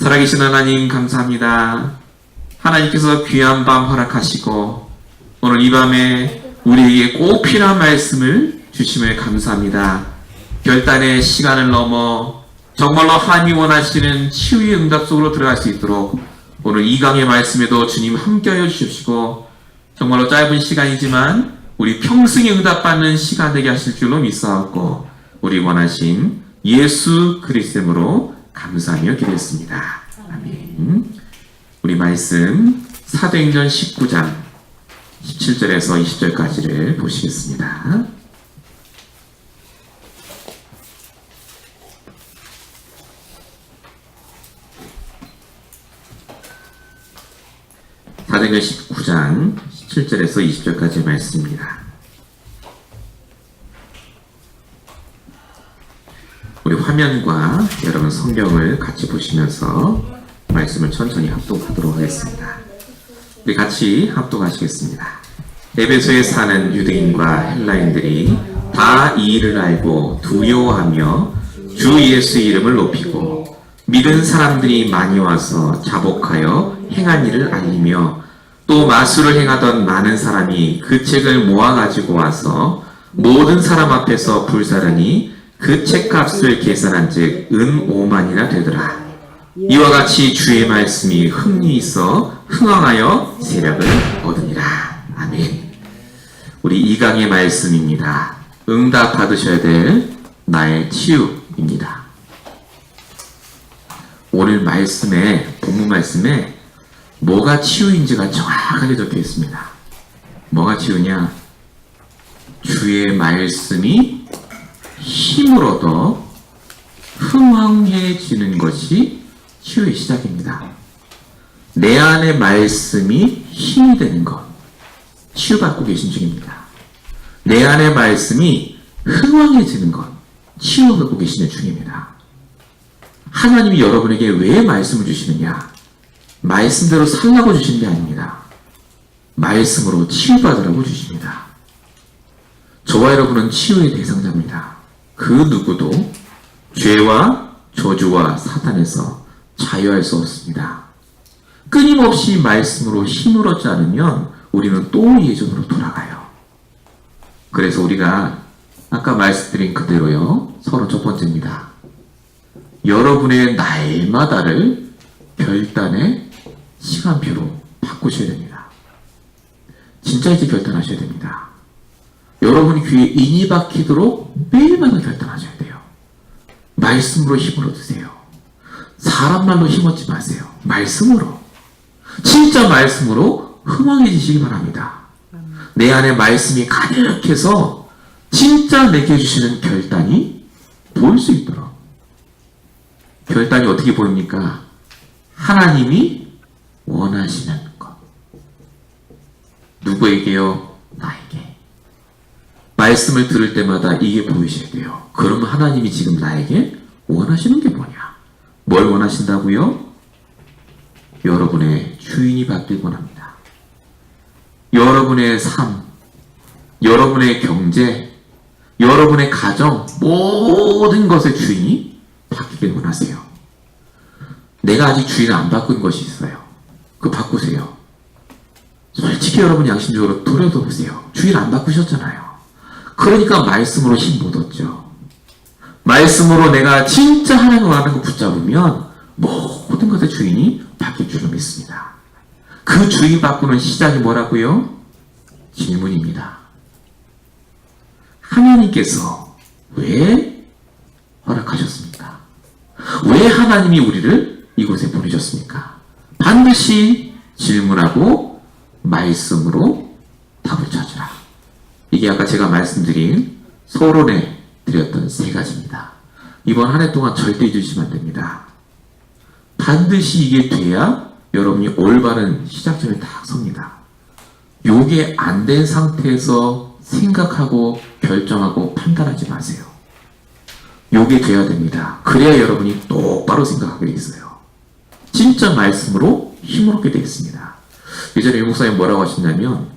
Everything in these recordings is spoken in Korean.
살아계신 하나님 감사합니다. 하나님께서 귀한 밤 허락하시고 오늘 이 밤에 우리에게 꼭 필요한 말씀을 주심을 감사합니다. 결단의 시간을 넘어 정말로 하나님이 원하시는 치유의 응답 속으로 들어갈 수 있도록 오늘 이 강의 말씀에도 주님 함께하여 주십시고 정말로 짧은 시간이지만 우리 평생에 응답받는 시간 되게 하실 줄로 믿사옵고 우리 원하신 예수 그리스도로 감사하며 기도했습니다. 아멘. 우리 말씀 사도행전 19장 17절에서 20절까지를 보시겠습니다. 사도행전 19장 17절에서 20절까지의 말씀입니다. 우리 화면과 여러분 성경을 같이 보시면서 말씀을 천천히 합독하도록 하겠습니다. 우리 같이 합독하시겠습니다. 에베소에 사는 유대인과 헬라인들이 다 이 일을 알고 두려워하며 주 예수의 이름을 높이고 믿은 사람들이 많이 와서 자복하여 행한 일을 알리며 또 마술을 행하던 많은 사람이 그 책을 모아가지고 와서 모든 사람 앞에서 불사르니 그 책값을 계산한 즉 은 5만이나 되더라. 이와 같이 주의 말씀이 흥이 있어 흥왕하여 세력을 얻으니라. 아멘. 우리 이강의 말씀입니다. 응답 받으셔야 될 나의 치유입니다. 오늘 말씀에 본문 말씀에 뭐가 치유인지가 정확하게 적혀 있습니다. 뭐가 치유냐? 주의 말씀이 힘을 얻어 흥왕해지는 것이 치유의 시작입니다. 내 안에 말씀이 힘이 되는 것, 치유받고 계신 중입니다. 내 안에 말씀이 흥왕해지는 것, 치유받고 계시는 중입니다. 하나님이 여러분에게 왜 말씀을 주시느냐? 말씀대로 살라고 주시는 게 아닙니다. 말씀으로 치유받으라고 주십니다. 저와 여러분은 치유의 대상자입니다. 그 누구도 죄와 저주와 사탄에서 자유할 수 없습니다. 끊임없이 말씀으로 힘을 얻지 않으면 우리는 또 예전으로 돌아가요. 그래서 우리가 아까 말씀드린 그대로요. 서로 첫 번째입니다. 여러분의 날마다를 별단의 시간표로 바꾸셔야 됩니다. 진짜 이제 결단하셔야 됩니다. 여러분 귀에 인이 박히도록 매일마다 결단하셔야 돼요. 말씀으로 힘을 얻으세요. 사람 말로 힘 얻지 마세요. 말씀으로. 진짜 말씀으로 흥왕해지시기 바랍니다. 내 안에 말씀이 가득해서 진짜 내게 주시는 결단이 보일 수 있도록. 결단이 어떻게 보입니까? 하나님이 원하시는 것. 누구에게요? 나에게. 말씀을 들을 때마다 이게 보이셔야 돼요. 그럼 하나님이 지금 나에게 원하시는 게 뭐냐? 뭘 원하신다고요? 여러분의 주인이 바뀌길 원합니다. 여러분의 삶, 여러분의 경제, 여러분의 가정, 모든 것의 주인이 바뀌길 원하세요. 내가 아직 주인을 안 바꾼 것이 있어요. 그거 바꾸세요. 솔직히 여러분 양심적으로 돌아보세요. 주인 안 바꾸셨잖아요. 그러니까 말씀으로 힘 못 얻죠. 말씀으로 내가 진짜 하나님을 원하는 거 붙잡으면 모든 것의 주인이 바뀔 줄로 믿습니다. 그 주인 바꾸는 시작이 뭐라고요? 질문입니다. 하나님께서 왜 허락하셨습니까? 왜 하나님이 우리를 이곳에 보내셨습니까? 반드시 질문하고 말씀으로 답을 찾으라. 이게 아까 제가 말씀드린 서론에 드렸던 세 가지입니다. 이번 한 해 동안 절대 잊으시면 안 됩니다. 반드시 이게 돼야 여러분이 올바른 시작점에 딱 섭니다. 요게 안 된 상태에서 생각하고 결정하고 판단하지 마세요. 요게 돼야 됩니다. 그래야 여러분이 똑바로 생각하게 돼 있어요. 진짜 말씀으로 힘을 얻게 되겠습니다. 예전에 유 목사님 뭐라고 하셨냐면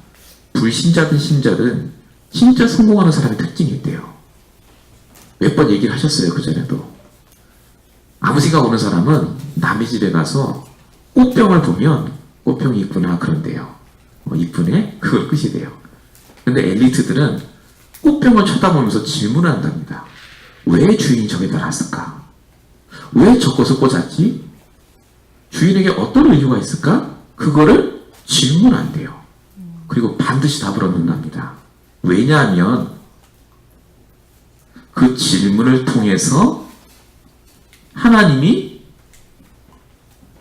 불신자든 신자든 진짜 성공하는 사람의 특징이 있대요. 몇 번 얘기를 하셨어요. 그전에도. 아무 생각 없는 사람은 남의 집에 가서 꽃병을 보면 꽃병이 있구나 그런데요. 이쁘네? 그걸 끝이 돼요. 근데 엘리트들은 꽃병을 쳐다보면서 질문을 한답니다. 왜 주인이 저기다 놨을까? 왜 저것을 꽂았지? 주인에게 어떤 이유가 있을까? 그거를 질문한대요. 그리고 반드시 답을 얻는답니다. 왜냐하면 그 질문을 통해서 하나님이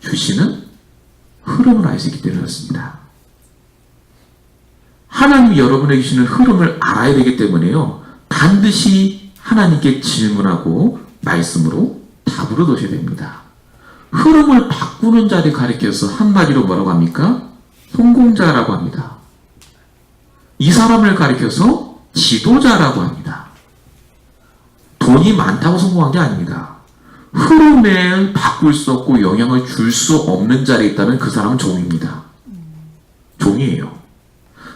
주시는 흐름을 알 수 있기 때문에 그렇습니다. 하나님이 여러분에게 주시는 흐름을 알아야 되기 때문에요. 반드시 하나님께 질문하고 말씀으로 답을 얻으셔야 됩니다. 흐름을 바꾸는 자를 가리켜서 한마디로 뭐라고 합니까? 성공자라고 합니다. 이 사람을 가리켜서 지도자라고 합니다. 돈이 많다고 성공한 게 아닙니다. 흐름을 바꿀 수 없고 영향을 줄 수 없는 자리에 있다면 그 사람은 종입니다. 종이에요.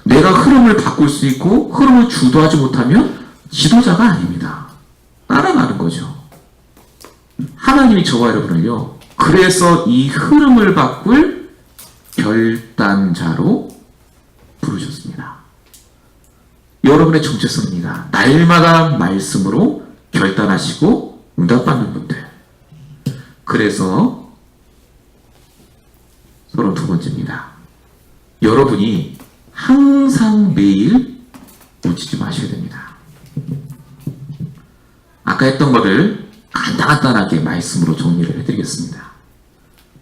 내가 흐름을 바꿀 수 있고 흐름을 주도하지 못하면 지도자가 아닙니다. 따라가는 거죠. 하나님이 저와 여러분을요. 그래서 이 흐름을 바꿀 결단자로 부르셨습니다. 여러분의 정체성입니다. 날마다 말씀으로 결단하시고 응답받는 분들. 그래서 32번째입니다. 여러분이 항상 매일 놓치지 마셔야 됩니다. 아까 했던 거를 간단하게 말씀으로 정리를 해드리겠습니다.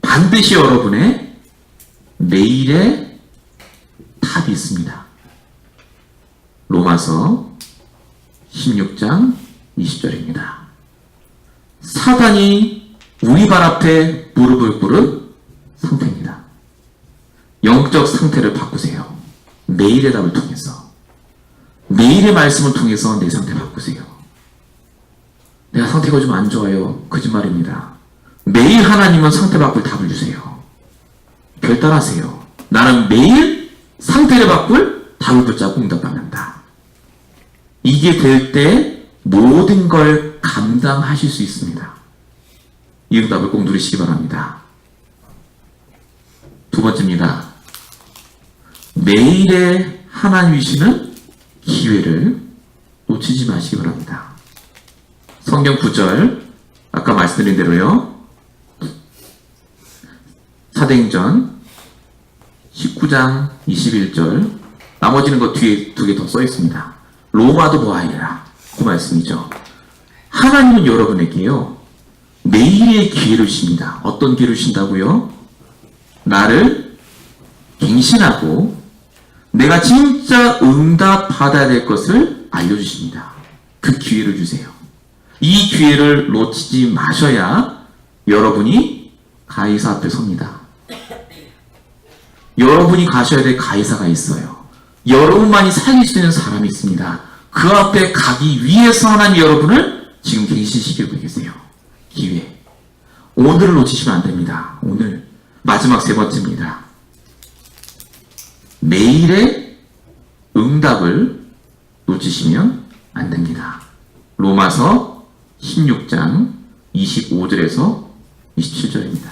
반드시 여러분의 매일의 답이 있습니다. 로마서 16장 20절입니다. 사단이 우리 발 앞에 무릎을 꿇은 상태입니다. 영적 상태를 바꾸세요. 매일의 답을 통해서, 매일의 말씀을 통해서 내 상태 바꾸세요. 내가 상태가 좀 안 좋아요. 거짓말입니다. 매일 하나님은 상태 바꿀 답을 주세요. 결단하세요. 나는 매일 상태를 바꿀 답을 붙잡고 응답받는다. 이게 될 때 모든 걸 감당하실 수 있습니다. 이 응답을 꼭 누리시기 바랍니다. 두 번째입니다. 매일의 하나님이 주시는 기회를 놓치지 마시기 바랍니다. 성경 9절 아까 말씀드린 대로요. 사도행전 19장 21절 나머지는 거 뒤에 두 개 더 써 있습니다. 로마도 보아이라 그 말씀이죠. 하나님은 여러분에게요. 매일의 기회를 주십니다. 어떤 기회를 주신다고요? 나를 갱신하고 내가 진짜 응답 받아야 될 것을 알려주십니다. 그 기회를 주세요. 이 기회를 놓치지 마셔야 여러분이 가이사 앞에 섭니다. 여러분이 가셔야 될 가이사가 있어요. 여러분만이 살릴 수 있는 사람이 있습니다. 그 앞에 가기 위해서 하나님 여러분을 지금 갱신시키고 계세요. 기회. 오늘을 놓치시면 안 됩니다. 오늘 마지막 세 번째입니다. 매일의 응답을 놓치시면 안 됩니다. 로마서 16장 25절에서 27절입니다.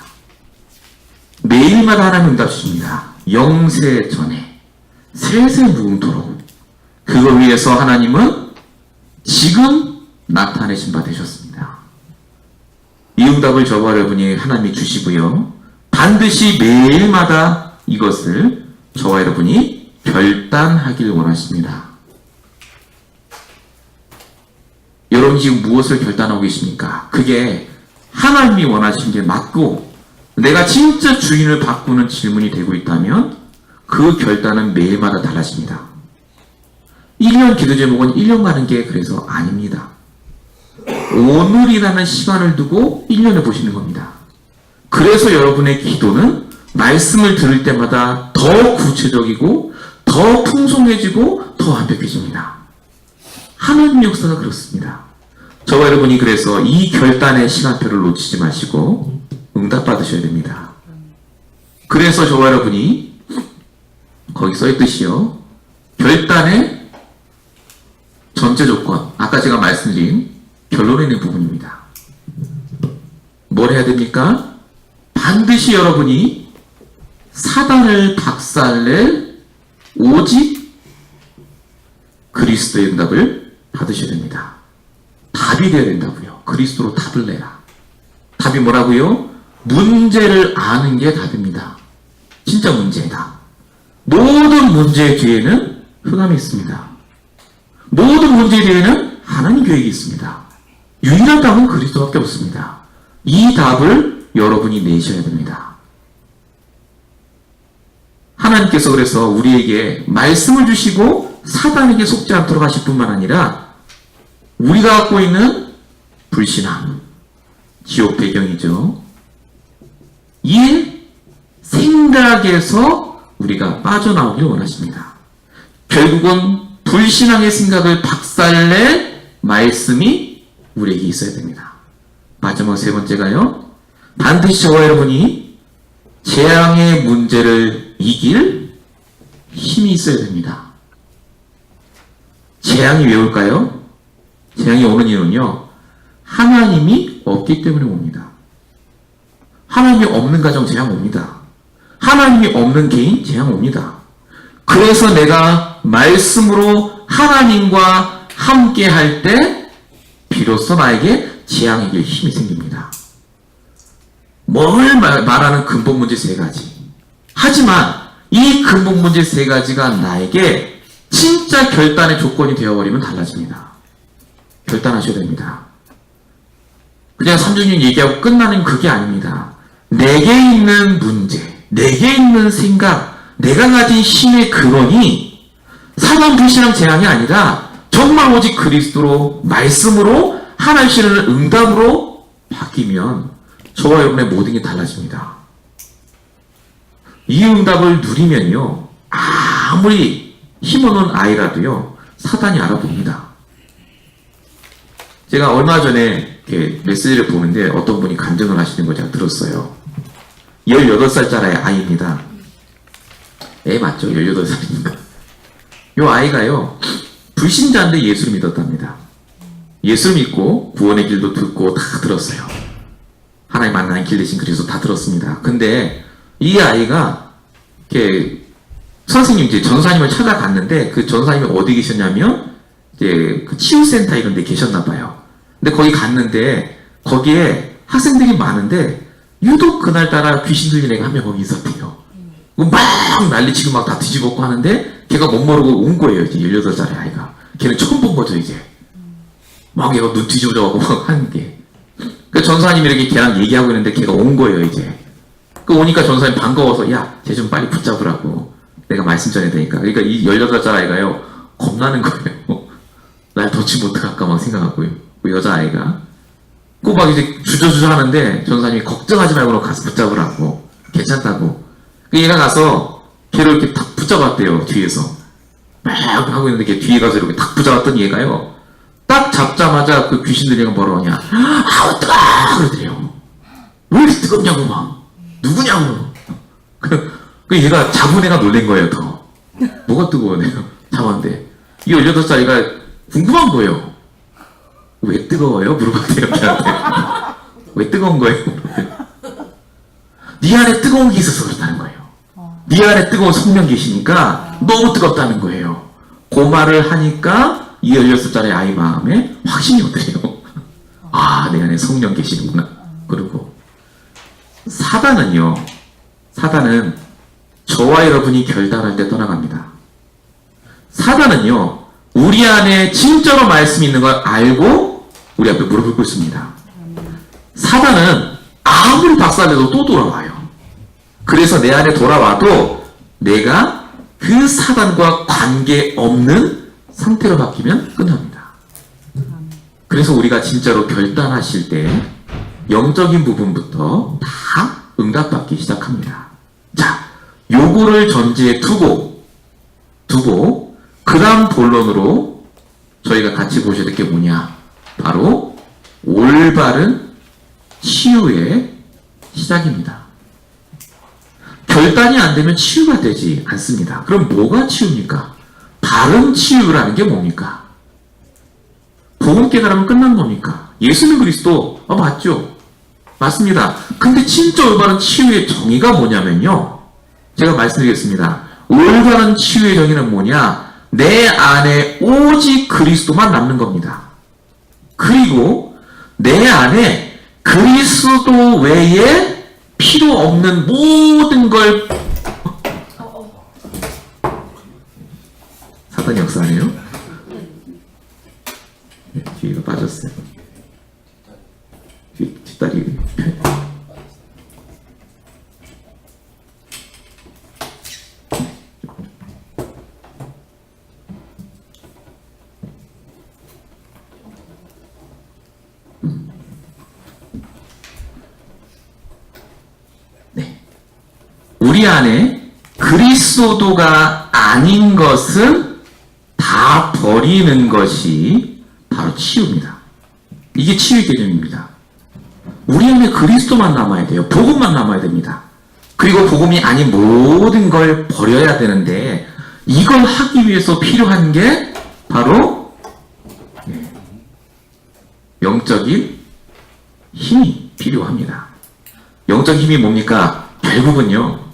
매일마다 하나님 응답 주십니다. 영세 전에 세세 무궁토록 그걸 위해서 하나님은 지금 나타내신 바 되셨습니다. 이 응답을 저와 여러분이 하나님이 주시고요. 반드시 매일마다 이것을 저와 여러분이 결단하길 원하십니다. 여러분 지금 무엇을 결단하고 계십니까? 그게 하나님이 원하시는 게 맞고 내가 진짜 주인을 바꾸는 질문이 되고 있다면 그 결단은 매일마다 달라집니다. 1년 기도 제목은 1년 가는 게 그래서 아닙니다. 오늘이라는 시간을 두고 1년을 보시는 겁니다. 그래서 여러분의 기도는 말씀을 들을 때마다 더 구체적이고 더 풍성해지고 더 완벽해집니다. 하나님 역사가 그렇습니다. 저와 여러분이 그래서 이 결단의 시간표를 놓치지 마시고 응답받으셔야 됩니다. 그래서 저와 여러분이 거기 써있듯이요. 결단의 전제 조건, 아까 제가 말씀드린 결론에 있는 부분입니다. 뭘 해야 됩니까? 반드시 여러분이 사단을 박살낼 오직 그리스도의 응답을 받으셔야 됩니다. 답이 되어야 된다고요. 그리스도로 답을 내라. 답이 뭐라고요? 문제를 아는 게 답입니다. 진짜 문제다. 모든 문제 뒤에는 흑암이 있습니다. 모든 문제 뒤에는 하나님 계획이 있습니다. 유일한 답은 그리스도밖에 없습니다. 이 답을 여러분이 내셔야 됩니다. 하나님께서 그래서 우리에게 말씀을 주시고 사단에게 속지 않도록 하실 뿐만 아니라 우리가 갖고 있는 불신앙, 지옥 배경이죠. 이 생각에서 우리가 빠져나오길 원하십니다. 결국은 불신앙의 생각을 박살낼 말씀이 우리에게 있어야 됩니다. 마지막 세 번째가요. 반드시 저와 여러분이 재앙의 문제를 이길 힘이 있어야 됩니다. 재앙이 왜 올까요? 재앙이 오는 이유는요. 하나님이 없기 때문에 옵니다. 하나님이 없는 가정 재앙 옵니다. 하나님이 없는 개인 재앙 옵니다. 그래서 내가 말씀으로 하나님과 함께 할 때 비로소 나에게 재앙이 이길 힘이 생깁니다. 뭘 말하는 근본 문제 세 가지. 하지만 이 근본 문제 세 가지가 나에게 진짜 결단의 조건이 되어버리면 달라집니다. 결단하셔야 됩니다. 그냥 3주년 얘기하고 끝나는 그게 아닙니다. 내게 있는 문제, 내게 있는 생각, 내가 가진 힘의 근원이 사단 불신앙 재앙이 아니라 정말 오직 그리스도로 말씀으로 하나님 주시는 응답으로 바뀌면 저와 여러분의 모든 게 달라집니다. 이 응답을 누리면요. 아무리 힘없는 아이라도요. 사단이 알아봅니다. 제가 얼마 전에 이렇게 메시지를 보는데 어떤 분이 간증을 하시는 걸 제가 들었어요. 18살짜리 아이입니다. 애 맞죠? 18살이니까. 이 아이가요. 불신자인데 예수를 믿었답니다. 예수를 믿고 구원의 길도 듣고 다 들었어요. 하나님 만나는 길 대신 그리스도 다 들었습니다. 근데 이 아이가 이렇게 선생님 이제 전사님을 찾아갔는데 그 전사님이 어디 계셨냐면 이제 그 치유센터 이런 데 계셨나 봐요. 근데 거기 갔는데 거기에 학생들이 많은데 유독 그날따라 귀신 들린 애가 한 명 거기 있었대요. 막 난리치고 막 다 뒤집었고 하는데 걔가 못 모르고 온 거예요. 이제 18살의 아이가. 걔는 처음 본 거죠 이제. 막 얘가 눈 뒤집어져가고 막 하는 게. 그 전사님이 이렇게 걔랑 얘기하고 있는데 걔가 온 거예요 이제. 그 오니까 전사님 반가워서 야, 쟤 좀 빨리 붙잡으라고. 내가 말씀 전해야 되니까. 그러니까 이 18살 아이가요. 겁나는 거예요. 날 덫이 못 들어갈까 막 생각하고요. 그 여자아이가. 꼬박 이제 주저주저 하는데 전사님이 걱정하지 말고 가서 붙잡으라고. 괜찮다고. 그 얘가 가서 걔를 이렇게 탁 붙잡았대요. 뒤에서. 막 하고 있는데 걔 뒤에 가서 이렇게 탁 붙잡았더니 얘가요. 딱 잡자마자 그 귀신들이 뭐라고 하냐. 아우 뜨거! 그러더래요. 왜 이렇게 뜨겁냐고 막. 누구냐고. 그 얘가 잡은 애가 놀란 거예요, 더. 뭐가 뜨거워요? 잡았는데. 이 18살이가 궁금한 거예요. 왜 뜨거워요? 물어봤대요, 걔한테. 왜 뜨거운 거예요? 네 안에 뜨거운 게 있어서 그렇다는 거예요. 네 안에 뜨거운 성령 계시니까 너무 뜨겁다는 거예요. 그 말을 하니까 이 16살짜리 아이 마음에 확신이 오더래요. 아, 내 안에 성령 계시는구나. 그리고 사단은 저와 여러분이 결단할 때 떠나갑니다. 사단은요, 우리 안에 진짜로 말씀이 있는 걸 알고 우리 앞에 무릎을 꿇습니다. 사단은 아무리 박살내도 또 돌아와요. 그래서 내 안에 돌아와도 내가 그 사단과 관계없는 상태로 바뀌면 끝납니다. 그래서 우리가 진짜로 결단하실 때 영적인 부분부터 다 응답받기 시작합니다. 자, 요거를 전제에 두고 그 다음 본론으로 저희가 같이 보셔야 될 게 뭐냐? 바로 올바른 치유의 시작입니다. 결단이 안 되면 치유가 되지 않습니다. 그럼 뭐가 치유입니까? 바른 치유라는 게 뭡니까? 복음 깨달으면 끝난 겁니까? 예수는 그리스도 맞죠? 맞습니다. 근데 진짜 올바른 치유의 정의가 뭐냐면요. 제가 말씀드리겠습니다. 올바른 치유의 정의는 뭐냐? 내 안에 오직 그리스도만 남는 겁니다. 그리고 내 안에 그리스도 외에 필요 없는 모든 걸 사단이 역사하네요. 네, 뒤가 빠졌어요. 뒷다리. 네. 우리 안에 그리스도가 아닌 것은 다 버리는 것이 바로 치유입니다. 이게 치유의 개념입니다. 우리 안에 그리스도만 남아야 돼요. 복음만 남아야 됩니다. 그리고 복음이 아닌 모든 걸 버려야 되는데 이걸 하기 위해서 필요한 게 바로 영적인 힘이 필요합니다. 영적인 힘이 뭡니까? 결국은요.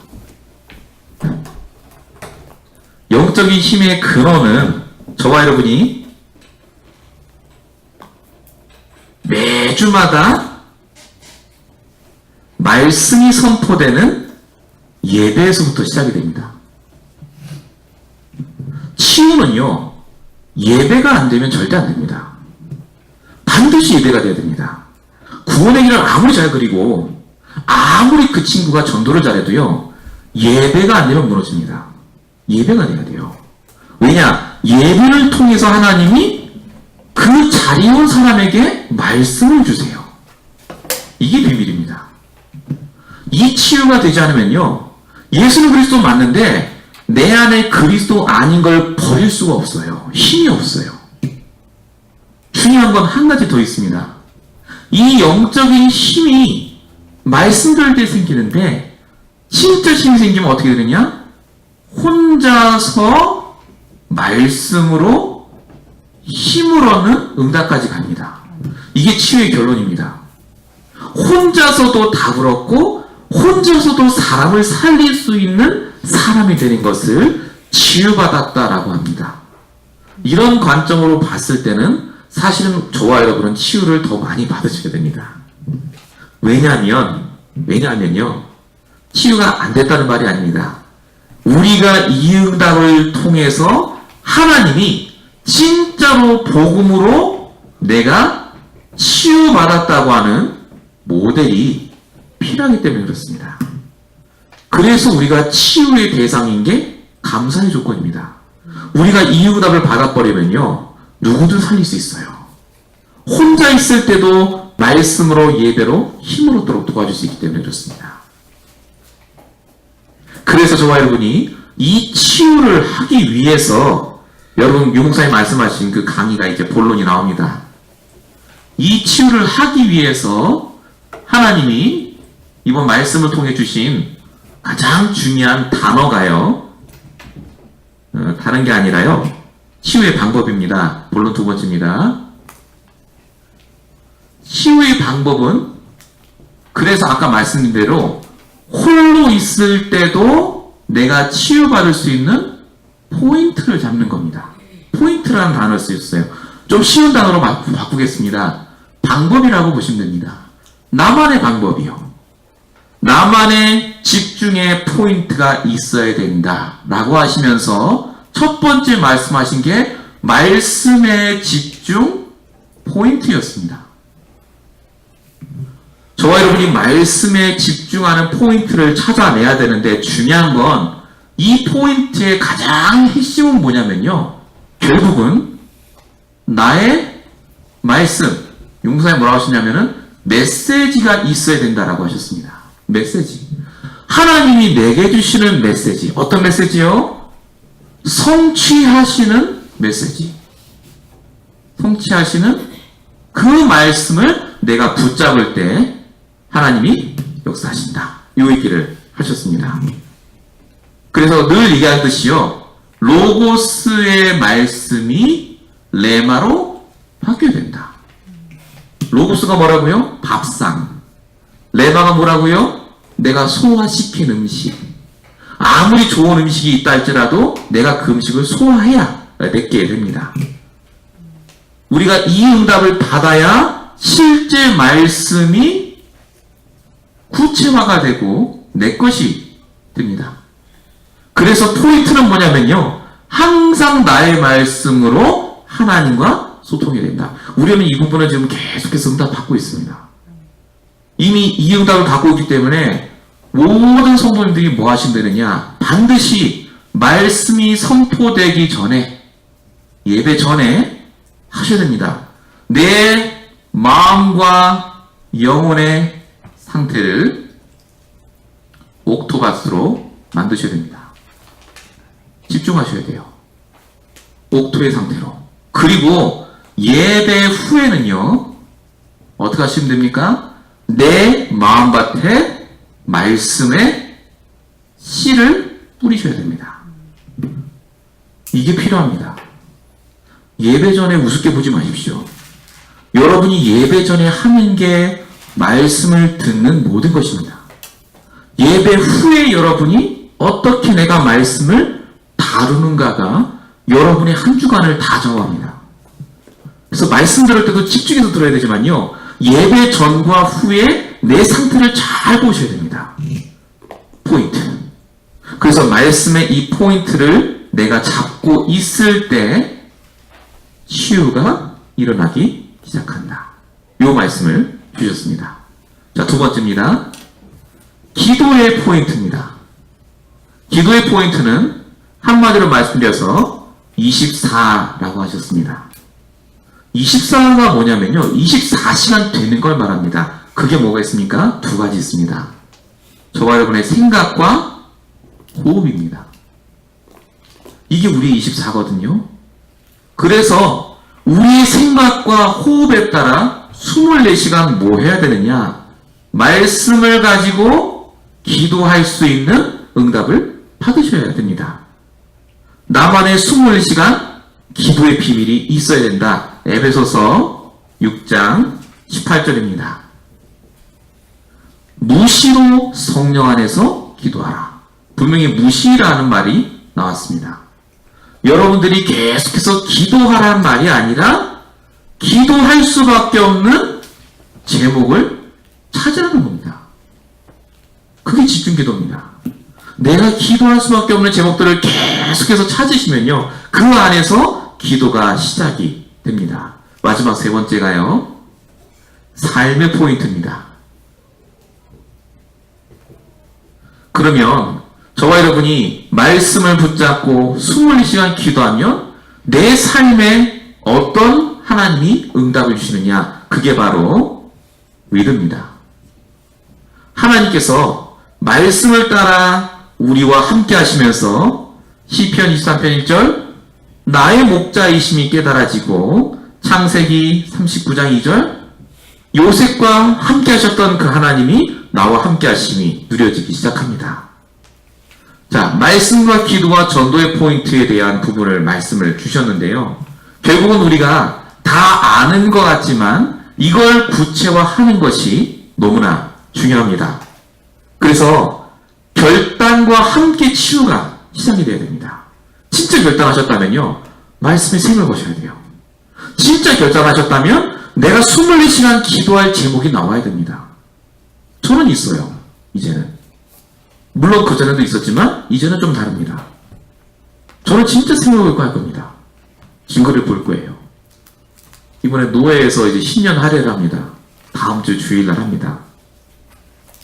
영적인 힘의 근원은 저와 여러분이 매주마다 말씀이 선포되는 예배에서부터 시작이 됩니다. 치유는요, 예배가 안 되면 절대 안 됩니다. 반드시 예배가 돼야 됩니다. 구원의 길을 아무리 잘 그리고, 아무리 그 친구가 전도를 잘해도요, 예배가 안 되면 무너집니다. 예배가 돼야 돼요. 왜냐? 예배를 통해서 하나님이 그 자리에 온 사람에게 말씀을 주세요. 이게 비밀입니다. 이 치유가 되지 않으면요, 예수는 그리스도 맞는데 내 안에 그리스도 아닌 걸 버릴 수가 없어요. 힘이 없어요. 중요한 건 한 가지 더 있습니다. 이 영적인 힘이 말씀 들을 때 생기는데 진짜 힘이 생기면 어떻게 되느냐? 혼자서 말씀으로 힘을 얻는 응답까지 갑니다. 이게 치유의 결론입니다. 혼자서도 답을 얻고 혼자서도 사람을 살릴 수 있는 사람이 되는 것을 치유받았다라고 합니다. 이런 관점으로 봤을 때는 사실은 저와 여러분은 치유를 더 많이 받으셔야 됩니다. 왜냐하면요, 치유가 안 됐다는 말이 아닙니다. 우리가 이 응답을 통해서 하나님이 진짜로 복음으로 내가 치유받았다고 하는 모델이 필요하기 때문에 그렇습니다. 그래서 우리가 치유의 대상인 게 감사의 조건입니다. 우리가 이 응답을 받아버리면요, 누구든 살릴 수 있어요. 혼자 있을 때도 말씀으로 예배로 힘을 얻도록 도와줄 수 있기 때문에 그렇습니다. 그래서 저와 여러분이 이 치유를 하기 위해서 여러분 유목사님 말씀하신 그 강의가 이제 본론이 나옵니다. 이 치유를 하기 위해서 하나님이 이번 말씀을 통해 주신 가장 중요한 단어가요, 다른 게 아니라요, 치유의 방법입니다. 본론 두 번째입니다. 치유의 방법은 그래서 아까 말씀드린 대로 홀로 있을 때도 내가 치유받을 수 있는 포인트를 잡는 겁니다. 포인트라는 단어를 쓰였어요. 좀 쉬운 단어로 바꾸겠습니다. 방법이라고 보시면 됩니다. 나만의 방법이요. 나만의 집중의 포인트가 있어야 된다 라고 하시면서 첫 번째 말씀하신 게 말씀의 집중 포인트였습니다. 저와 여러분이 말씀에 집중하는 포인트를 찾아내야 되는데 중요한 건 이 포인트의 가장 핵심은 뭐냐면요, 결국은 나의 말씀, 용사님 뭐라고 하시냐면은 메시지가 있어야 된다라고 하셨습니다. 메시지. 하나님이 내게 주시는 메시지. 어떤 메시지요? 성취하시는 메시지. 성취하시는 그 말씀을 내가 붙잡을 때 하나님이 역사하신다. 요 얘기를 하셨습니다. 그래서 늘 얘기하듯이요, 로고스의 말씀이 레마로 바뀌어야 된다. 로고스가 뭐라고요? 밥상. 레마가 뭐라고요? 내가 소화시킨 음식. 아무리 좋은 음식이 있다 할지라도 내가 그 음식을 소화해야 내게 됩니다. 우리가 이 응답을 받아야 실제 말씀이 구체화가 되고 내 것이 됩니다. 그래서 포인트는 뭐냐면요. 항상 나의 말씀으로 하나님과 소통이 된다. 우리는 이 부분을 지금 계속해서 응답 받고 있습니다. 이미 이 응답을 받고 있기 때문에 모든 성도님들이 뭐 하시면 되느냐? 반드시 말씀이 선포되기 전에, 예배 전에 하셔야 됩니다. 내 마음과 영혼의 상태를 옥토밭으로 만드셔야 됩니다. 집중하셔야 돼요. 옥토의 상태로. 그리고 예배 후에는요, 어떻게 하시면 됩니까? 내 마음밭에 말씀의 씨를 뿌리셔야 됩니다. 이게 필요합니다. 예배 전에 우습게 보지 마십시오. 여러분이 예배 전에 하는 게 말씀을 듣는 모든 것입니다. 예배 후에 여러분이 어떻게 내가 말씀을 다루는가가 여러분의 한 주간을 다 좌우합니다. 그래서 말씀 들을 때도 집중해서 들어야 되지만요, 예배 전과 후에 내 상태를 잘 보셔야 됩니다. 포인트. 그래서 말씀의 이 포인트를 내가 잡고 있을 때 치유가 일어나기 시작한다. 이 말씀을 주셨습니다. 자, 두 번째입니다. 기도의 포인트입니다. 기도의 포인트는 한마디로 말씀드려서 24라고 하셨습니다. 24가 뭐냐면요, 24시간 되는 걸 말합니다. 그게 뭐가 있습니까? 두 가지 있습니다. 저와 여러분의 생각과 호흡입니다. 이게 우리의 24거든요. 그래서 우리의 생각과 호흡에 따라 24시간 뭐 해야 되느냐? 말씀을 가지고 기도할 수 있는 응답을 받으셔야 됩니다. 나만의 24시간 기도의 비밀이 있어야 된다. 에베소서 6장 18절입니다. 무시로 성령 안에서 기도하라. 분명히 무시라는 말이 나왔습니다. 여러분들이 계속해서 기도하라는 말이 아니라 기도할 수밖에 없는 제목을 찾으라는 겁니다. 그게 집중기도입니다. 내가 기도할 수밖에 없는 제목들을 계속해서 찾으시면요, 그 안에서 기도가 시작이 됩니다. 마지막 세 번째가요, 삶의 포인트입니다. 그러면 저와 여러분이 말씀을 붙잡고 24시간 기도하면 내 삶에 어떤 하나님이 응답을 주시느냐? 그게 바로 믿음입니다. 하나님께서 말씀을 따라 우리와 함께 하시면서 시편 23편 1절 나의 목자이심이 깨달아지고 창세기 39장 2절 요셉과 함께 하셨던 그 하나님이 나와 함께 하심이 누려지기 시작합니다. 자, 말씀과 기도와 전도의 포인트에 대한 부분을 말씀을 주셨는데요. 결국은 우리가 다 아는 것 같지만 이걸 구체화하는 것이 너무나 중요합니다. 그래서 결단과 함께 치유가 시작이 돼야 됩니다. 진짜 결단하셨다면요, 말씀에 생을 거셔야 돼요. 진짜 결단하셨다면 내가 24시간 기도할 제목이 나와야 됩니다. 저는 있어요, 이제는. 물론 그전에도 있었지만 이제는 좀 다릅니다. 저는 진짜 생각을 할 겁니다. 증거를 볼 거예요. 이번에 노회에서 이제 신년 할애를 합니다. 다음 주 주일날 합니다.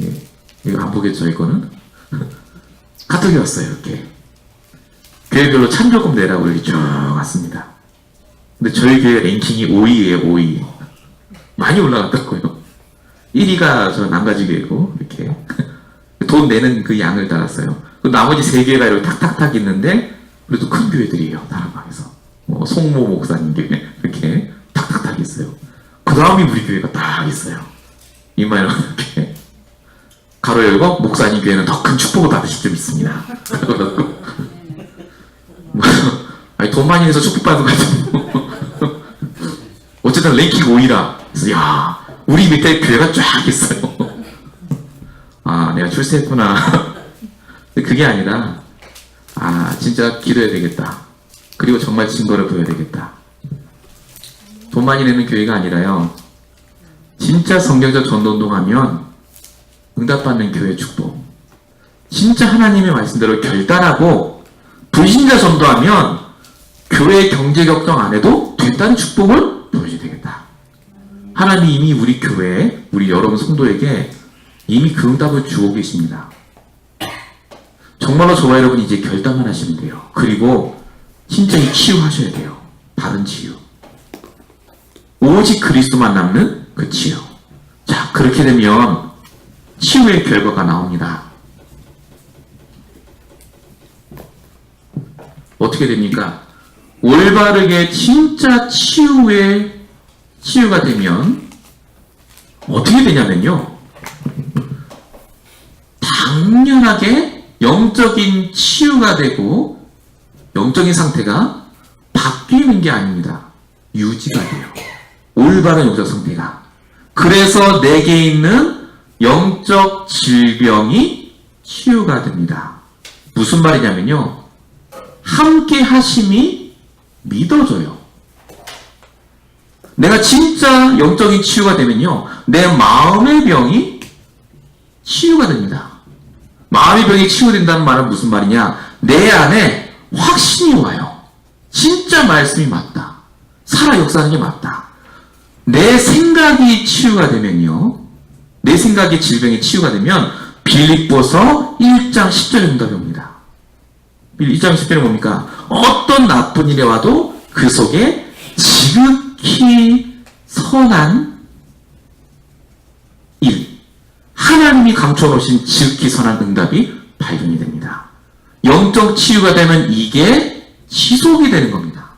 예, 이거 안 보겠죠, 이거는? 카톡이 왔어요, 이렇게. 교회별로 찬조금 내라고 이렇게 쭉 왔습니다. 근데 저희 교회 랭킹이 5위예요, 5위. 많이 올라갔다고요. 1위가 저 남가지교회고, 이렇게. 돈 내는 그 양을 따랐어요. 나머지 3개가 이렇게 탁탁탁 있는데, 그래도 큰 교회들이에요, 다락방에서. 뭐, 송모 목사님 교회, 이렇게 탁탁탁 있어요. 그 다음이 우리 교회가 딱 있어요. 이마에는 이렇게. 가로 열고, 목사님 교회는 더 큰 축복을 받으실 줄 믿습니다. 아니, 돈 많이 내서 축복받은 것 같아요. 어쨌든 랭킹 5위라. 그래서, 야, 우리 밑에 교회가 쫙 있어요. 내가 출세했구나. 그게 아니라, 진짜 기도해야 되겠다. 그리고 정말 증거를 보여야 되겠다. 돈 많이 내는 교회가 아니라요. 진짜 성경적 전도운동하면 응답받는 교회 축복. 진짜 하나님의 말씀대로 결단하고 불신자 전도하면 교회 경제 격정 안 해도 됐다는 축복을 보여줘야 되겠다. 하나님이 이미 우리 교회, 우리 여러분 성도에게 이미 그 응답을 주고 계십니다. 정말로 저와 여러분 이제 결단만 하시면 돼요. 그리고 진짜 이 치유하셔야 돼요. 바른 치유. 오직 그리스도만 남는 그 치유. 자, 그렇게 되면 치유의 결과가 나옵니다. 어떻게 됩니까? 올바르게 진짜 치유가 되면 어떻게 되냐면요. 당연하게 영적인 치유가 되고 영적인 상태가 바뀌는 게 아닙니다. 유지가 돼요. 올바른 영적 상태가. 그래서 내게 있는 영적 질병이 치유가 됩니다. 무슨 말이냐면요. 함께 하심이 믿어져요. 내가 진짜 영적인 치유가 되면요. 내 마음의 병이 치유가 됩니다. 마음의 병이 치유된다는 말은 무슨 말이냐? 내 안에 확신이 와요. 진짜 말씀이 맞다. 살아 역사하는 게 맞다. 내 생각이 치유가 되면요. 내 생각의 질병이 치유가 되면 빌립보서 1장 10절의 응답이 옵니다. 1장 10절은 뭡니까? 어떤 나쁜 일에 와도 그 속에 지극히 선한 일, 하나님이 감춰놓으신 지극히 선한 응답이 발견이 됩니다. 영적 치유가 되면 이게 지속이 되는 겁니다.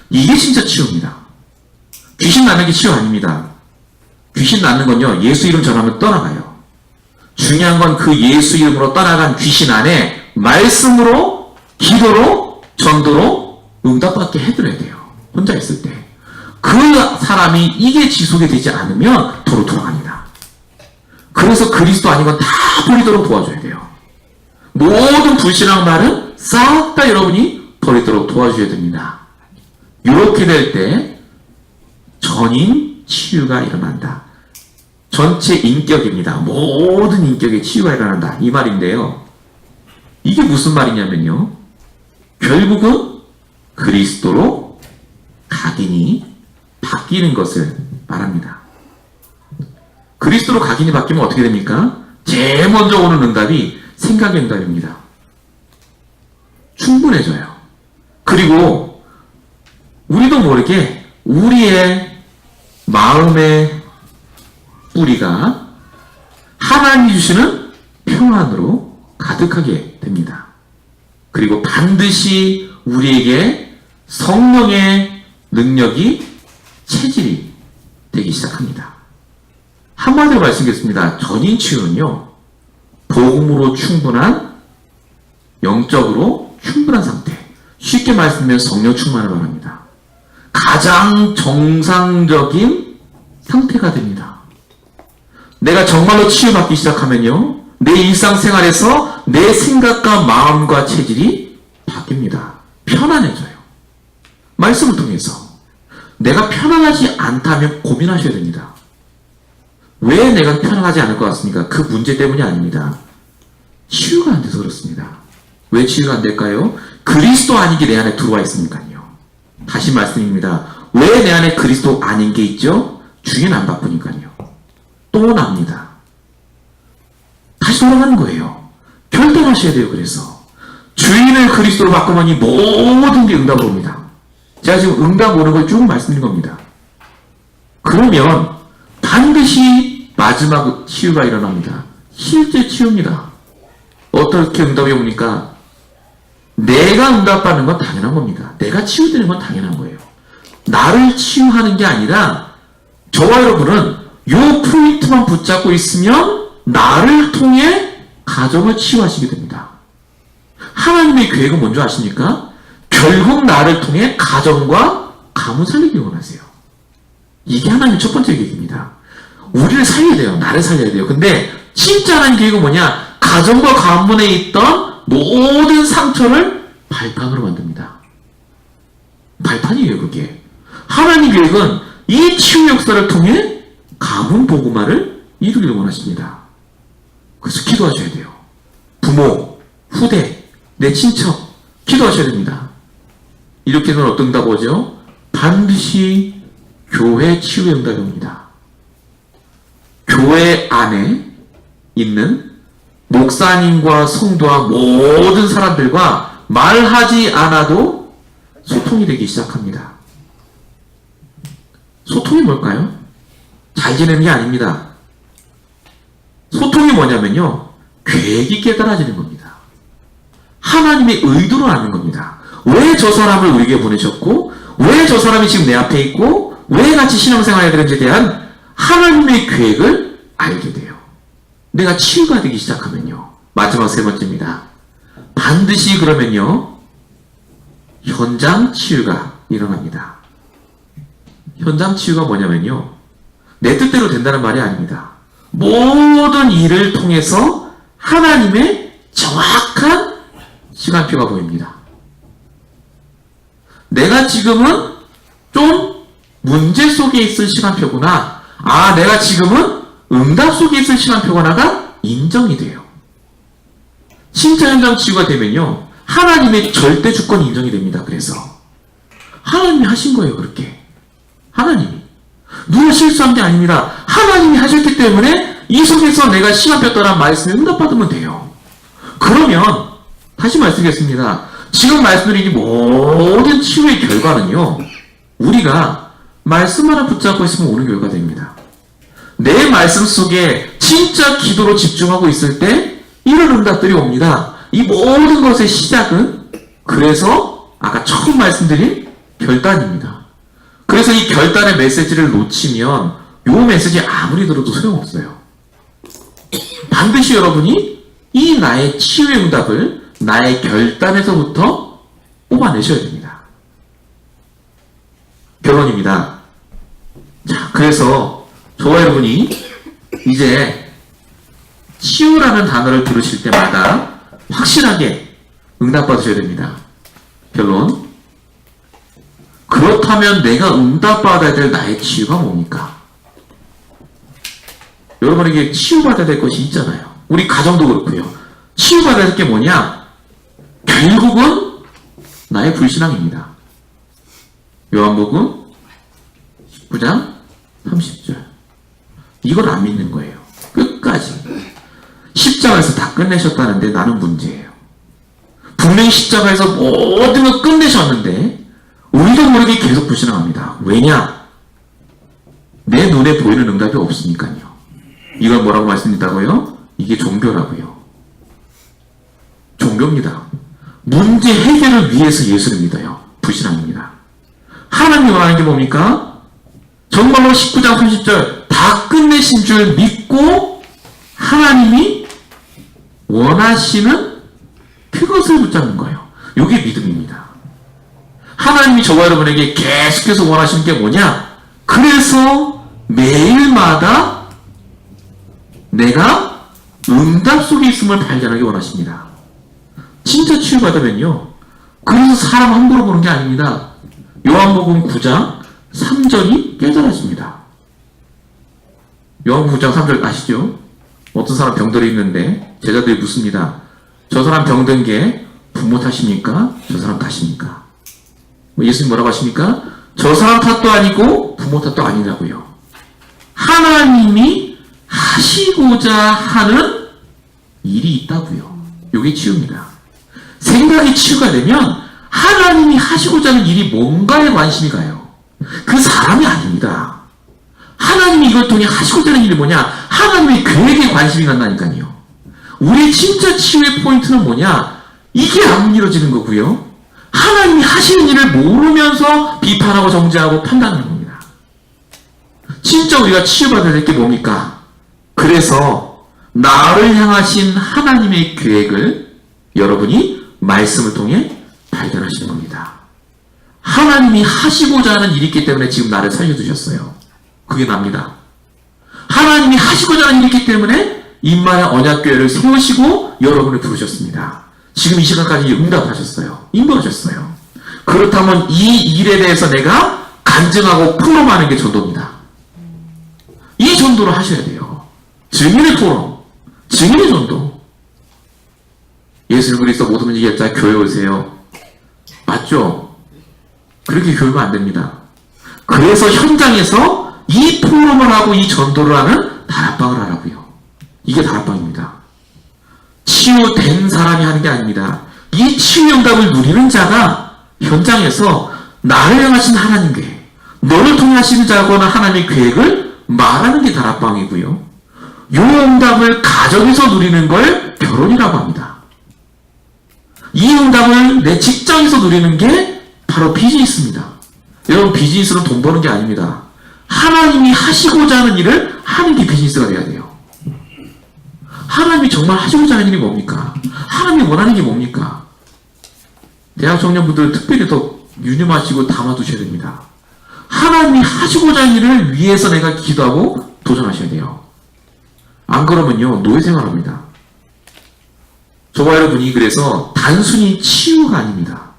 이게 진짜 치유입니다. 귀신 낳는 게 치유 아닙니다. 귀신 낳는 건요, 예수 이름 전하면 떠나가요. 중요한 건 그 예수 이름으로 떠나간 귀신 안에 말씀으로, 기도로, 전도로 응답받게 해드려야 돼요. 혼자 있을 때. 그 사람이 이게 지속이 되지 않으면 도로 돌아갑니다. 그래서 그리스도 아닌 건 다 버리도록 도와줘야 돼요. 모든 불신앙 말은 싹 다 여러분이 버리도록 도와줘야 됩니다. 이렇게 될 때 전인 치유가 일어난다. 전체 인격입니다. 모든 인격의 치유가 일어난다. 이 말인데요. 이게 무슨 말이냐면요. 결국은 그리스도로 각인이 바뀌는 것을 말합니다. 그리스도로 각인이 바뀌면 어떻게 됩니까? 제일 먼저 오는 응답이 생각의 응답입니다. 충분해져요. 그리고 우리도 모르게 우리의 마음의 뿌리가 하나님이 주시는 평안으로 가득하게 됩니다. 그리고 반드시 우리에게 성령의 능력이 체질이 되기 시작합니다. 한마디로 말씀드리겠습니다. 전인 치유는요, 복음으로 충분한, 영적으로 충분한 상태. 쉽게 말씀드리면 성령 충만을 말합니다. 가장 정상적인 상태가 됩니다. 내가 정말로 치유받기 시작하면요, 내 일상생활에서 내 생각과 마음과 체질이 바뀝니다. 편안해져요. 말씀을 통해서. 내가 편안하지 않다면 고민하셔야 됩니다. 왜 내가 편안하지 않을 것 같습니까? 그 문제 때문이 아닙니다. 치유가 안 돼서 그렇습니다. 왜 치유가 안 될까요? 그리스도 아닌 게 내 안에 들어와 있으니까요. 다시 말씀입니다. 왜 내 안에 그리스도 아닌 게 있죠? 주인 안 바꾸니까요. 또 납니다. 다시 돌아가는 거예요. 결단하셔야 돼요. 그래서 주인을 그리스도로 바꾸면 이 모든 게 응답을 옵니다. 제가 지금 응답 오는 걸 쭉 말씀드린 겁니다. 그러면 반드시 마지막 치유가 일어납니다. 실제 치유입니다. 어떻게 응답이 옵니까? 내가 응답받는 건 당연한 겁니다. 내가 치유되는 건 당연한 거예요. 나를 치유하는 게 아니라 저와 여러분은 요 포인트만 붙잡고 있으면 나를 통해 가정을 치유하시게 됩니다. 하나님의 계획은 뭔지 아십니까? 결국 나를 통해 가정과 가문 살리기 원하세요. 이게 하나님의 첫 번째 계획입니다. 우리를 살려야 돼요. 나를 살려야 돼요. 근데 진짜 하나님 계획은 뭐냐? 가정과 가문에 있던 모든 상처를 발판으로 만듭니다. 발판이에요, 그게. 하나님 계획은 이 치유 역사를 통해 가문 복음화를 이루기를 원하십니다. 그래서 기도하셔야 돼요. 부모, 후대, 내 친척 기도하셔야 됩니다. 이렇게 되면 어떤 응답 오죠? 반드시 교회 치유의 응답이 옵니다. 교회 안에 있는 목사님과 성도와 모든 사람들과 말하지 않아도 소통이 되기 시작합니다. 소통이 뭘까요? 잘 지내는 게 아닙니다. 소통이 뭐냐면요, 계획이 깨달아지는 겁니다. 하나님의 의도를 아는 겁니다. 왜 저 사람을 우리에게 보내셨고, 왜 저 사람이 지금 내 앞에 있고, 왜 같이 신앙생활 해야 되는지에 대한 하나님의 계획을 알게 돼요. 내가 치유가 되기 시작하면요, 마지막 세 번째입니다. 반드시 그러면요, 현장 치유가 일어납니다. 현장 치유가 뭐냐면요, 내 뜻대로 된다는 말이 아닙니다. 모든 일을 통해서 하나님의 정확한 시간표가 보입니다. 내가 지금은 좀 문제 속에 있을 시간표구나. 아, 내가 지금은 응답 속에 있을 시간표구나가 인정이 돼요. 진짜 현장 치유가 되면요, 하나님의 절대 주권이 인정이 됩니다. 그래서 하나님이 하신 거예요. 그렇게 하나님이 누가 실수한 게 아닙니다. 하나님이 하셨기 때문에 이 속에서 내가 시간표 따라 말씀에 응답받으면 돼요. 그러면 다시 말씀드리겠습니다. 지금 말씀드린 모든 치유의 결과는요, 우리가 말씀 하나 붙잡고 있으면 오는 결과됩니다. 내 말씀 속에 진짜 기도로 집중하고 있을 때 이런 응답들이 옵니다. 이 모든 것의 시작은 그래서 아까 처음 말씀드린 결단입니다. 그래서 이 결단의 메시지를 놓치면 이 메시지 아무리 들어도 소용없어요. 반드시 여러분이 이 나의 치유의 응답을 나의 결단에서부터 뽑아내셔야 됩니다. 결론입니다. 자, 그래서 저와 여러분이 이제 치유라는 단어를 들으실 때마다 확실하게 응답받으셔야 됩니다. 결론. 그렇다면 내가 응답받아야 될 나의 치유가 뭡니까? 여러분에게 치유받아야 될 것이 있잖아요. 우리 가정도 그렇고요. 치유받아야 될 게 뭐냐? 결국은 나의 불신앙입니다. 요한복음 19장 30절. 이걸 안 믿는 거예요. 끝까지. 십자가에서 다 끝내셨다는데 나는 문제예요. 분명히 십자가에서 모든 걸 끝내셨는데 우리도 모르게 계속 불신앙합니다. 왜냐? 내 눈에 보이는 응답이 없으니까요. 이걸 뭐라고 말씀드린다고요? 이게 종교라고요. 종교입니다. 문제 해결을 위해서 예수를 믿어요. 불신앙입니다. 하나님이 원하는 게 뭡니까? 정말로 19장 30절 다 끝내신 줄 믿고 하나님이 원하시는 그것을 붙잡는 거예요. 이게 믿음입니다. 하나님이 저와 여러분에게 계속해서 원하시는 게 뭐냐? 그래서 매일마다 내가 응답 속에 있음을 발견하기 원하십니다. 진짜 치유받으면요, 그래서 사람 함부로 보는 게 아닙니다. 요한복음 9장 3절이 깨달아집니다. 요한복음 9장 3절 아시죠? 어떤 사람 병들어 있는데 제자들이 묻습니다. 저 사람 병든 게 부모 탓입니까? 저 사람 탓입니까? 예수님 뭐라고 하십니까? 저 사람 탓도 아니고 부모 탓도 아니라고요. 하나님이 하시고자 하는 일이 있다고요. 이게 치유입니다. 생각이 치유가 되면 하나님이 하시고자 하는 일이 뭔가에 관심이 가요. 그 사람이 아닙니다. 하나님이 이걸 통해 하시고자 하는 일이 뭐냐? 하나님의 계획에 관심이 간다니까요. 우리 진짜 치유의 포인트는 뭐냐? 이게 안 이루어지는 거고요. 하나님이 하시는 일을 모르면서 비판하고 정죄하고 판단하는 겁니다. 진짜 우리가 치유받아야 될 게 뭡니까? 그래서 나를 향하신 하나님의 계획을 여러분이 말씀을 통해 발견하시는 겁니다. 하나님이 하시고자 하는 일이 있기 때문에 지금 나를 살려주셨어요. 그게 납니다. 하나님이 하시고자 하는 일이 있기 때문에 임마야 언약교회를 세우시고 여러분을 부르셨습니다. 지금 이 시간까지 응답하셨어요. 인도하셨어요. 그렇다면 이 일에 대해서 내가 간증하고 포럼하는 게 전도입니다. 이 전도를 하셔야 돼요. 증인의 포럼, 증인의 전도. 예수 그리스도 모든 문제 해결자 교회 오세요. 맞죠? 그렇게 교회가 안 됩니다. 그래서 현장에서 이 포럼을 하고 이 전도를 하는 다락방을 하라고요. 이게 다락방입니다. 치유된 사람이 하는 게 아닙니다. 이 치유 응답을 누리는 자가 현장에서 나를 향하신 하나님께, 너를 통해 하시는 자거나 하나님의 계획을 말하는 게 다락방이고요. 요 응답을 가정에서 누리는 걸 결혼이라고 합니다. 이 응답을 내 직장에서 누리는 게 바로 비즈니스입니다. 여러분, 비즈니스는 돈 버는 게 아닙니다. 하나님이 하시고자 하는 일을 하는 게 비즈니스가 돼야 돼요. 하나님이 정말 하시고자 하는 일이 뭡니까? 하나님이 원하는 게 뭡니까? 대학 청년분들 특별히 더 유념하시고 담아두셔야 됩니다. 하나님이 하시고자 하는 일을 위해서 내가 기도하고 도전하셔야 돼요. 안 그러면요, 노예 생활합니다. 저와 여러분이 그래서 단순히 치유가 아닙니다.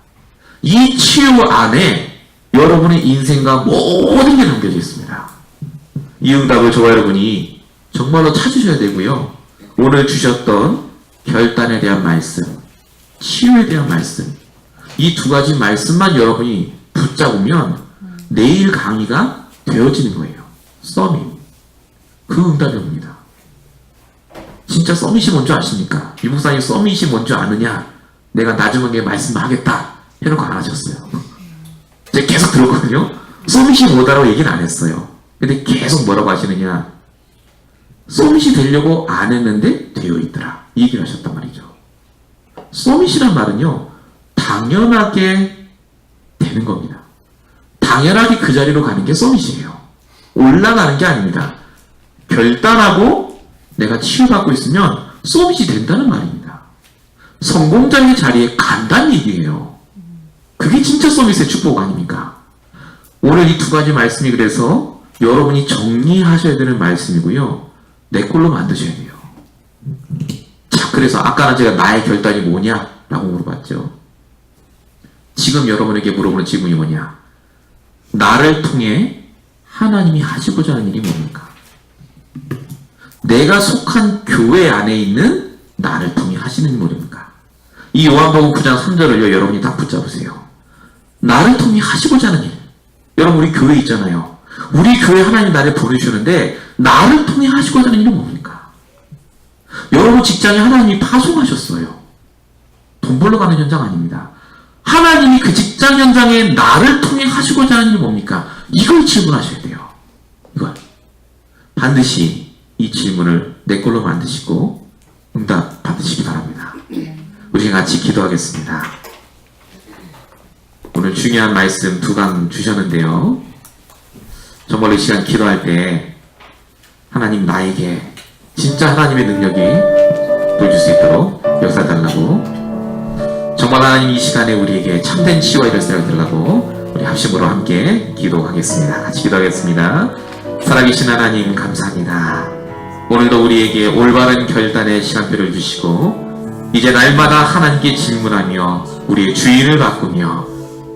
이 치유 안에 여러분의 인생과 모든 게 담겨져 있습니다. 이 응답을 저와 여러분이 정말로 찾으셔야 되고요. 오늘 주셨던 결단에 대한 말씀, 치유에 대한 말씀, 이 두 가지 말씀만 여러분이 붙잡으면 내일 강의가 되어지는 거예요. 서밋. 그 응답이 옵니다. 진짜 서밋이 뭔지 아십니까? 이 목사님 서밋이 뭔지 아느냐? 내가 나중에 말씀하겠다 해놓고 안 하셨어요. 제가 계속 들었거든요. 서밋이 뭐다라고 얘기는 안 했어요. 근데 계속 뭐라고 하시느냐? 서밋이 되려고 안 했는데 되어 있더라. 이 얘기를 하셨단 말이죠. 서밋이란 말은요, 당연하게 되는 겁니다. 당연하게 그 자리로 가는 게 서밋이에요. 올라가는 게 아닙니다. 결단하고 내가 치유받고 있으면 서밋이 된다는 말입니다. 성공자의 자리에 간다는 얘기예요. 그게 진짜 서밋의 축복 아닙니까? 오늘 이 두 가지 말씀이 그래서 여러분이 정리하셔야 되는 말씀이고요. 내 걸로 만드셔야 돼요. 자, 그래서 아까는 제가 나의 결단이 뭐냐? 라고 물어봤죠. 지금 여러분에게 물어보는 질문이 뭐냐? 나를 통해 하나님이 하시고자 하는 일이 뭡니까? 내가 속한 교회 안에 있는 나를 통해 하시는 일이 뭡니까? 이 요한복음 9장 3절을요, 여러분이 다 붙잡으세요. 나를 통해 하시고자 하는 일. 여러분, 우리 교회 있잖아요. 우리 교회 하나님 나를 보내주셨는데 나를 통해 하시고자 하는 일은 뭡니까? 여러분 직장에 하나님이 파송하셨어요. 돈 벌러 가는 현장 아닙니다. 하나님이 그 직장 현장에 나를 통해 하시고자 하는 일이 뭡니까? 이걸 질문하셔야 돼요. 이걸. 반드시 이 질문을 내 걸로 만드시고 응답 받으시기 바랍니다. 우리 같이 기도하겠습니다. 오늘 중요한 말씀 두 강 주셨는데요. 정말 이 시간 기도할 때 하나님 나에게 진짜 하나님의 능력이 보여줄 수 있도록 역사달라고, 정말 하나님 이 시간에 우리에게 참된 치유와 일을 달라고 우리 합심으로 함께 기도하겠습니다. 같이 기도하겠습니다. 살아계신 하나님 감사합니다. 오늘도 우리에게 올바른 결단의 시간표를 주시고 이제 날마다 하나님께 질문하며 우리의 주인을 바꾸며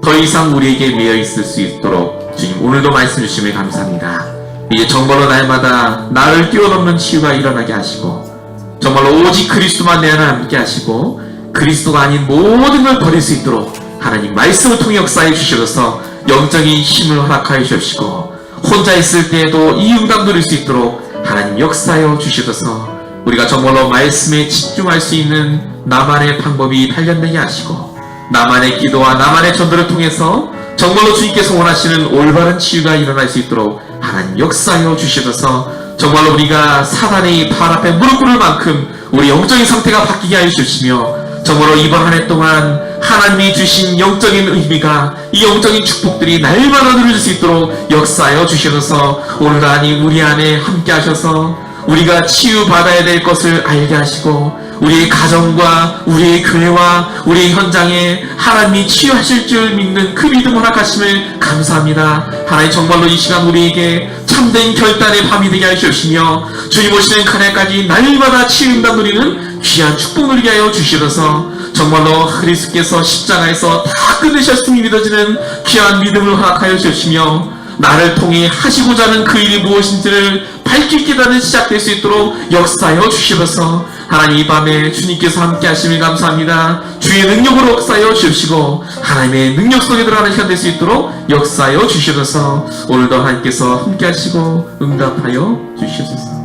더 이상 우리에게 매여 있을 수 있도록 주님 오늘도 말씀 주심에 감사합니다. 이제 정말로 날마다 나를 뛰어넘는 치유가 일어나게 하시고 정말로 오직 그리스도만 내 안에 함께 하시고 그리스도가 아닌 모든 걸 버릴 수 있도록 하나님 말씀을 통해 역사해 주셔서 영적인 힘을 허락하여 주시고 혼자 있을 때에도 이 응답 누릴 수 있도록 하나님 역사하여 주셔서 우리가 정말로 말씀에 집중할 수 있는 나만의 방법이 발견되게 하시고 나만의 기도와 나만의 전도를 통해서 정말로 주님께서 원하시는 올바른 치유가 일어날 수 있도록 하나님 역사하여 주셔서 정말로 우리가 사단의 발 앞에 무릎 꿇을 만큼 우리 영적인 상태가 바뀌게 하여 주시며 정말로 이번 한 해 동안 하나님이 주신 영적인 의미가 이 영적인 축복들이 날마다 누려질 수 있도록 역사하여 주셔서 오늘 하나님 우리 안에 함께 하셔서 우리가 치유받아야 될 것을 알게 하시고 우리의 가정과 우리의 교회와 우리의 현장에 하나님이 치유하실 줄 믿는 그 믿음 허락하심을 감사합니다. 하나님 정말로 이 시간 우리에게 참된 결단의 밤이 되게 하여 주시며 주님 오시는 그날까지 날마다 치유응답 누리는 귀한 축복 누리게 하여 주시옵소서. 정말로 그리스도께서 십자가에서 다 끊으셨음이 믿어지는 귀한 믿음을 허락하여 주시며 나를 통해 하시고자 하는 그 일이 무엇인지를 밝히 깨닫는 시작될 수 있도록 역사하여 주시옵소서. 하나님 이 밤에 주님께서 함께 하심을 감사합니다. 주의 능력으로 역사하여 주시고 하나님의 능력 속에 들어가는 시간 될 수 있도록 역사하여 주시옵소서. 오늘도 하나님께서 함께 하시고 응답하여 주시옵소서.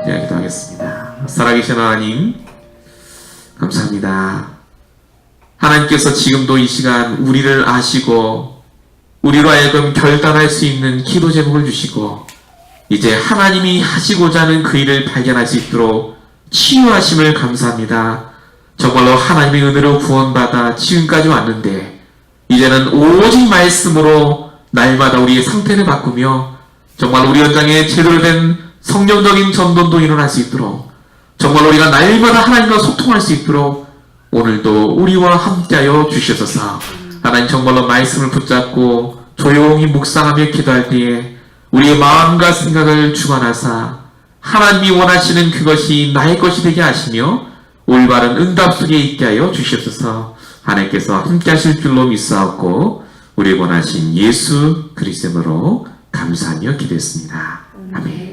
제가 기도하겠습니다. 살아계신 하나님 감사합니다. 하나님께서 지금도 이 시간 우리를 아시고 우리로 하여금 결단할 수 있는 기도 제목을 주시고 이제 하나님이 하시고자 하는 그 일을 발견할 수 있도록 치유하심을 감사합니다. 정말로 하나님의 은혜로 구원받아 지금까지 왔는데 이제는 오직 말씀으로 날마다 우리의 상태를 바꾸며 정말 우리 현장에 제대로 된 성령적인 전도도 일어날 수 있도록 정말 우리가 날마다 하나님과 소통할 수 있도록 오늘도 우리와 함께하여 주시옵소서. 하나님 정말로 말씀을 붙잡고 조용히 묵상하며 기도할 때에 우리의 마음과 생각을 주관하사 하나님이 원하시는 그것이 나의 것이 되게 하시며 올바른 응답 속에 있게 하여 주시옵소서. 하나님께서 함께 하실 줄로 믿사옵고 우리 원하신 예수 그리스도로 감사하며 기도했습니다. 아멘.